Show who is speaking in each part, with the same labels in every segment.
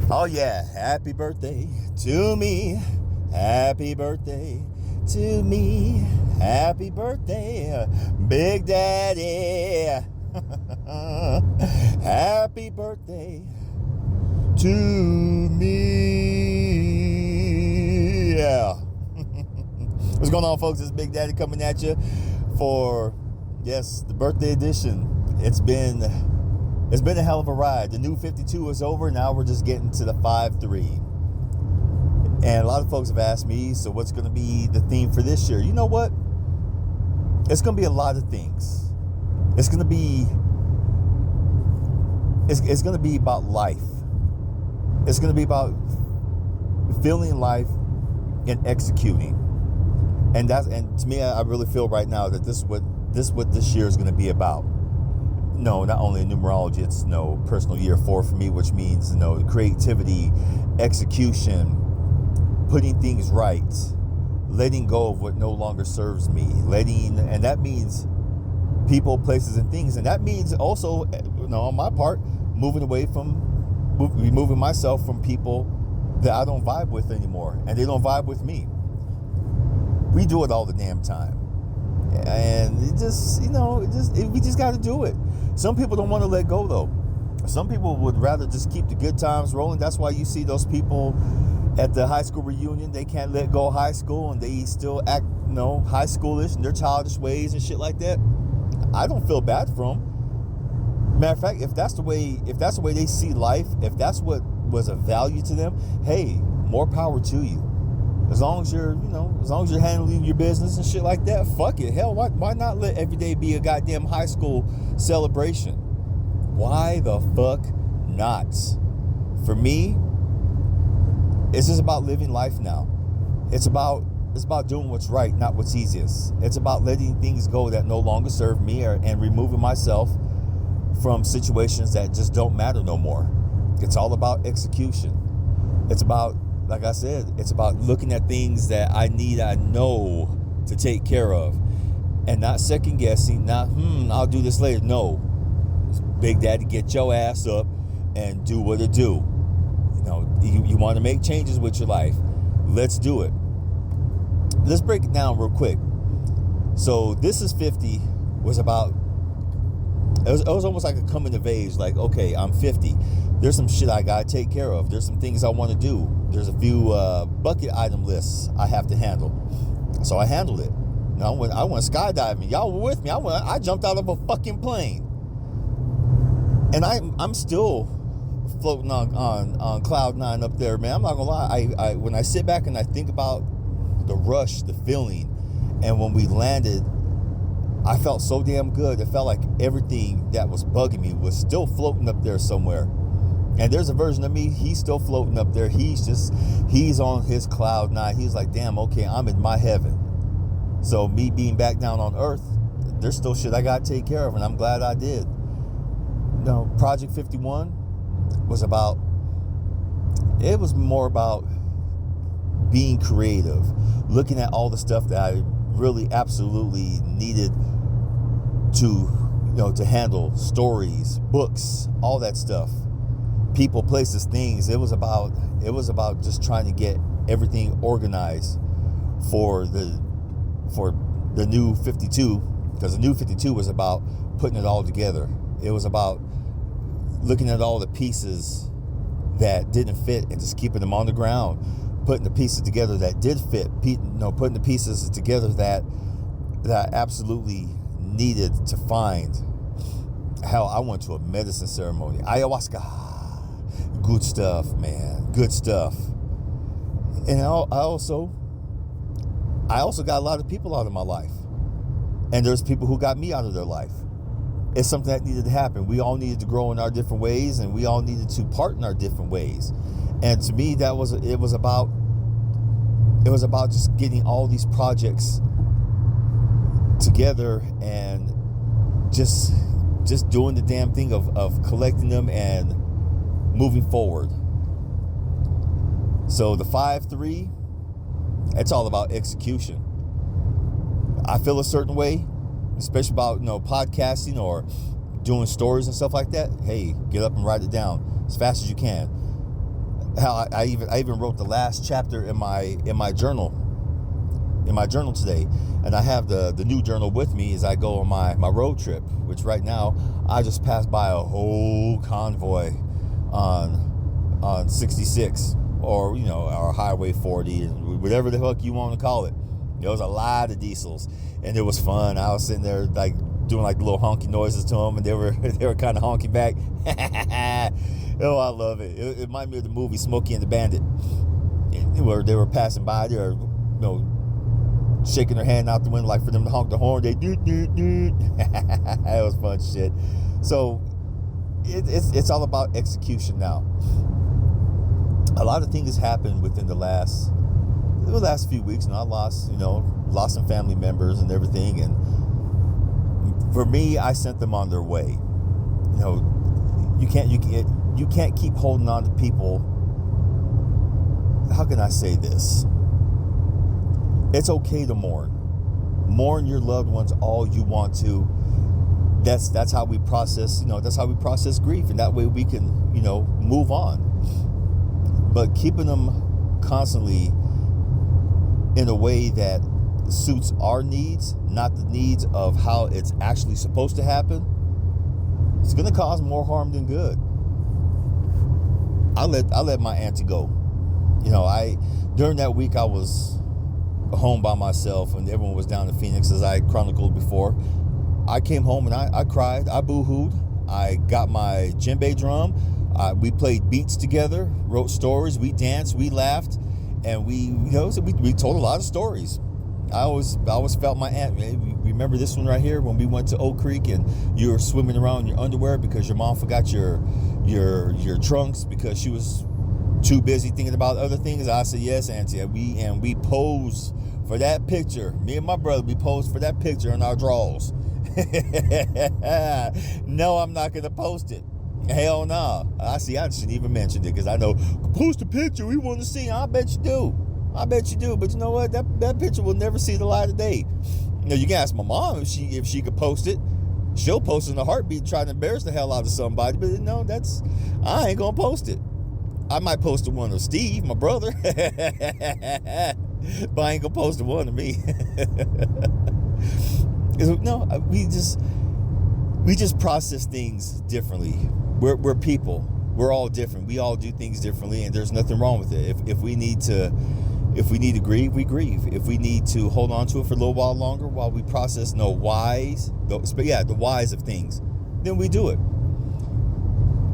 Speaker 1: Oh yeah, happy birthday to me. Happy birthday to me. Happy birthday, Big Daddy. Happy birthday to me. Yeah. What's going on, folks? It's Big Daddy coming at you for, yes, the birthday edition. It's been a hell of a ride. The new 52 is over. Now we're just getting to the 5-3. And a lot of folks have asked me, so what's going to be the theme for this year? You know what? It's going to be a lot of things. It's going to be about life. It's going to be about feeling life and executing. And to me, I really feel right now that this is what this year is going to be about. No, not only in numerology, it's personal year 4 for me, which means creativity, execution, putting things right, letting go of what no longer serves me, and that means people, places, and things, and that means also, on my part, moving myself from people that I don't vibe with anymore, and they don't vibe with me. We do it all the damn time. And we just got to do it. Some people don't want to let go, though. Some people would rather just keep the good times rolling. That's why you see those people at the high school reunion. They can't let go of high school, and they still act, high schoolish in their childish ways and shit like that. I don't feel bad for them. Matter of fact, if that's the way they see life, if that's what was of value to them, hey, more power to you. As long as you're handling your business and shit like that, fuck it. Hell, why not let every day be a goddamn high school celebration? Why the fuck not? For me, it's just about living life now. It's about doing what's right, not what's easiest. It's about letting things go that no longer serve me and removing myself from situations that just don't matter no more. It's all about execution. It's about, like I said, it's about looking at things that I know to take care of, and not second guessing, I'll do this later. No, Big Daddy, get your ass up and do what it do. You want to make changes with your life. Let's do it. Let's break it down real quick. So This Is 50 was about, it was almost like a coming of age. Like, okay, I'm 50. There's some shit I gotta take care of. There's some things I want to do. There's a few bucket item lists I have to handle. So I handled it. I went skydiving. Y'all were with me. I jumped out of a fucking plane. And I'm still floating on cloud 9 up there, man. I'm not gonna lie. I when I sit back and I think about the rush, the feeling, and when we landed, I felt so damn good. It felt like everything that was bugging me was still floating up there somewhere. And there's a version of me, he's still floating up there. He's on his cloud 9. He's like, damn, okay, I'm in my heaven. So me being back down on earth, there's still shit I gotta take care of, and I'm glad I did. Project 51 was more about being creative, looking at all the stuff that I really absolutely needed to handle, stories, books, all that stuff, people, places, things. It was about just trying to get everything organized for the new 52, because the new 52 was about putting it all together. It was about looking at all the pieces that didn't fit and just keeping them on the ground, putting the pieces together that did fit, putting the pieces together that I absolutely needed to find. Hell, I went to a medicine ceremony, ayahuasca. Good stuff, man. Good stuff. And I also got a lot of people out of my life. And there's people who got me out of their life. It's something that needed to happen. We all needed to grow in our different ways, and we all needed to part in our different ways. And to me, it was about just getting all these projects together and just doing the damn thing of collecting them and moving forward. So the 5-3, it's all about execution. I feel a certain way, especially about podcasting or doing stories and stuff like that. Hey, get up and write it down as fast as you can. Hell, I even wrote the last chapter in my journal today, and I have the new journal with me as I go on my road trip, which right now I just passed by a whole convoy on 66, or our Highway 40, and whatever the fuck you want to call it. There was a lot of diesels, and it was fun. I was sitting there like doing like little honky noises to them, and they were kind of honky back. Oh, I love it. It reminded me of the movie Smokey and the Bandit, where they were passing by. They were shaking their hand out the window like for them to honk the horn. They doot doot doot. That was fun shit. So it's all about execution now. A lot of things happened within the last few weeks. I lost some family members and everything, and for me, I sent them on their way. You can't keep holding on to people. How can I say this? It's okay to mourn your loved ones all you want to. That's how we process, that's how we process grief, and that way we can, move on. But keeping them constantly in a way that suits our needs, not the needs of how it's actually supposed to happen, it's going to cause more harm than good. I let my auntie go. During that week I was home by myself and everyone was down in Phoenix, as I chronicled before. I came home and I cried, I boo-hooed, I got my djembe drum, we played beats together, wrote stories, we danced, we laughed, and we told a lot of stories. I always felt my aunt. Remember this one right here when we went to Oak Creek and you were swimming around in your underwear because your mom forgot your trunks because she was too busy thinking about other things. I said, yes, auntie. We posed for that picture. Me and my brother, we posed for that picture in our drawers. No, I'm not gonna post it. Hell no. I shouldn't even mention it because I know, post a picture we want to see. I bet you do. But you know what? That picture will never see the light of day. You can ask my mom if she could post it. She'll post it in a heartbeat, trying to embarrass the hell out of somebody. But no, I ain't gonna post it. I might post the one of Steve, my brother, but I ain't gonna post the one of me. No, we just process things differently. We're people. We're all different. We all do things differently, and there's nothing wrong with it. If we need to grieve, we grieve. If we need to hold on to it for a little while longer while we process the whys of things, then we do it.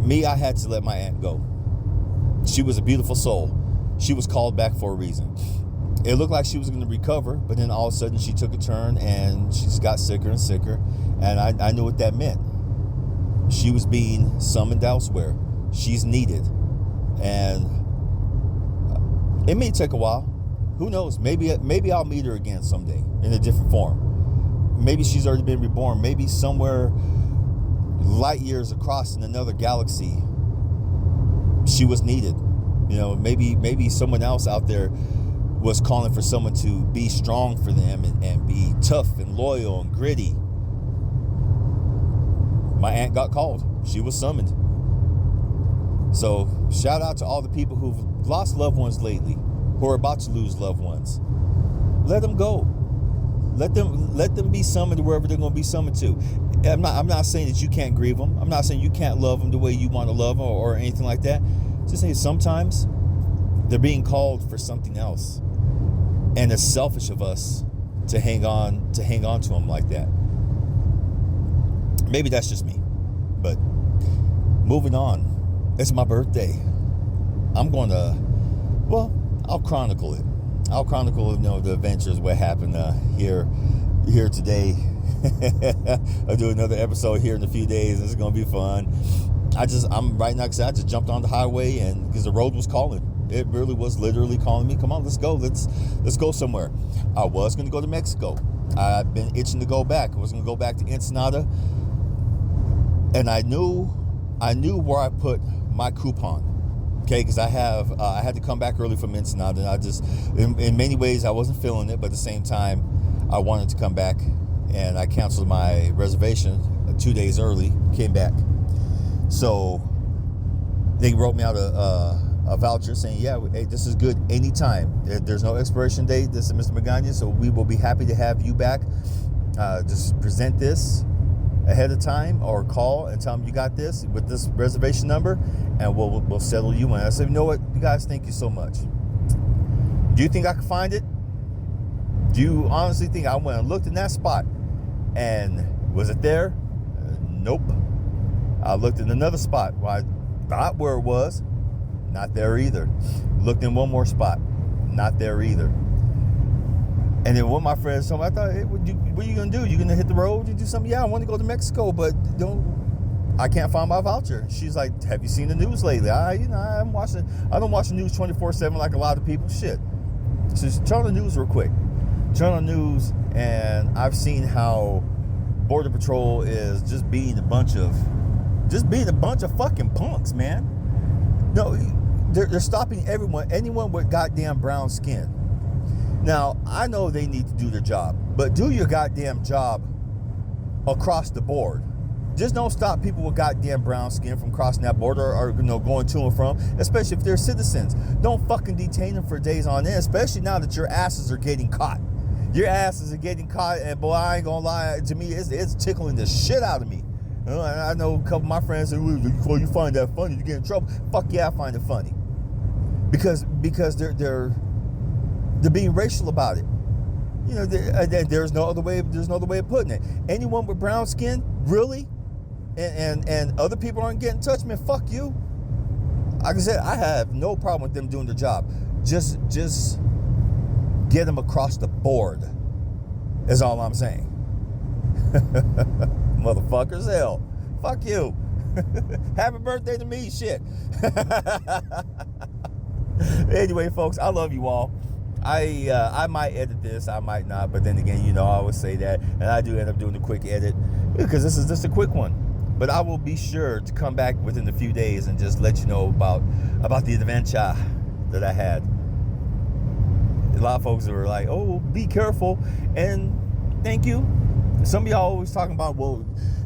Speaker 1: Me, I had to let my aunt go. She was a beautiful soul. She was called back for a reason. It looked like she was going to recover, but then all of a sudden she took a turn and she just got sicker and sicker. And I knew what that meant. She was being summoned elsewhere. She's needed. And it may take a while. Who knows? Maybe I'll meet her again someday in a different form. Maybe she's already been reborn. Maybe somewhere light years across in another galaxy, she was needed. Maybe someone else out there was calling for someone to be strong for them and be tough and loyal and gritty. My aunt got called. She was summoned. So shout out to all the people who've lost loved ones lately, who are about to lose loved ones. Let them go. Let them be summoned to wherever they're going to be summoned to. I'm not saying that you can't grieve them. I'm not saying you can't love them the way you want to love them or anything like that. Just saying sometimes they're being called for something else. And it's selfish of us to hang on to them like that. Maybe that's just me. But moving on. It's my birthday. I'll chronicle it. I'll chronicle, the adventures, what happened here today. I'll do another episode here in a few days. It's gonna be fun. I'm right now because I just jumped on the highway and because the road was calling. It really was literally calling me. Come on, let's go. Let's go somewhere. I was gonna go to Mexico. I've been itching to go back. I was gonna go back to Ensenada, and I knew where I put my coupon. Okay, because I had to come back early from Ensenada, and I just, in many ways, I wasn't feeling it, but at the same time, I wanted to come back, and I canceled my reservation 2 days early, came back. So they wrote me out a voucher saying, yeah, hey, this is good anytime. There's no expiration date. This is Mr. Magana, so we will be happy to have you back. Just present this ahead of time or call and tell them you got this with this reservation number, and we'll settle you in. I said, you know what, you guys, thank you so much. Do you think I can find it? Do you honestly think I went and looked in that spot and was it there? Nope. I looked in another spot where I thought where it was. Not there either. Looked in one more spot. Not there either. And then one of my friends told me, I thought, hey, what are you going to do? You going to hit the road? You do something? Yeah, I want to go to Mexico, but I can't find my voucher. She's like, have you seen the news lately? I don't watch the news 24/7 like a lot of people. Shit. So just turn on the news real quick. Turn on the news, and I've seen how Border Patrol is just being a bunch of fucking punks, man. No, they're stopping anyone with goddamn brown skin. Now, I know they need to do their job, but do your goddamn job across the board. Just don't stop people with goddamn brown skin from crossing that border or going to and from, especially if they're citizens. Don't fucking detain them for days on end, especially now that your asses are getting caught. Your asses are getting caught, and boy, I ain't gonna lie, to me, it's tickling the shit out of me. I know a couple of my friends say, well, you find that funny, you get in trouble. Fuck yeah, I find it funny. Because they're being racial about it. There's no other way of putting it. Anyone with brown skin, really? And other people aren't getting touched, man, fuck you. Like I said, I have no problem with them doing their job. Just get them across the board is all I'm saying. Motherfuckers, hell. Fuck you. Happy birthday to me, shit. Anyway, folks, I love you all. I might edit this, I might not, but then again, I always say that, and I do end up doing a quick edit because this is just a quick one. But I will be sure to come back within a few days and just let you know about the adventure that I had. A lot of folks are like, oh, be careful, and thank you. Some of y'all always talking about, well,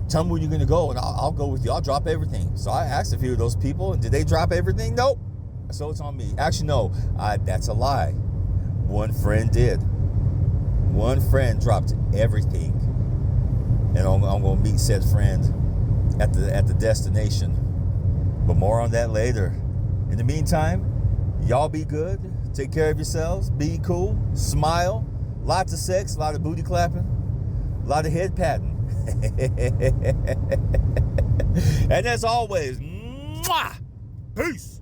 Speaker 1: tell me when you're going to go, and I'll go with you. I'll drop everything. So I asked a few of those people, and did they drop everything? Nope. So it's on me. Actually, no, that's a lie. One friend did. One friend dropped everything, and I'm going to meet said friend at the destination. But more on that later. In the meantime, y'all be good. Take care of yourselves. Be cool. Smile. Lots of sex. A lot of booty clapping. A lot of head patting. And as always, mwah, peace.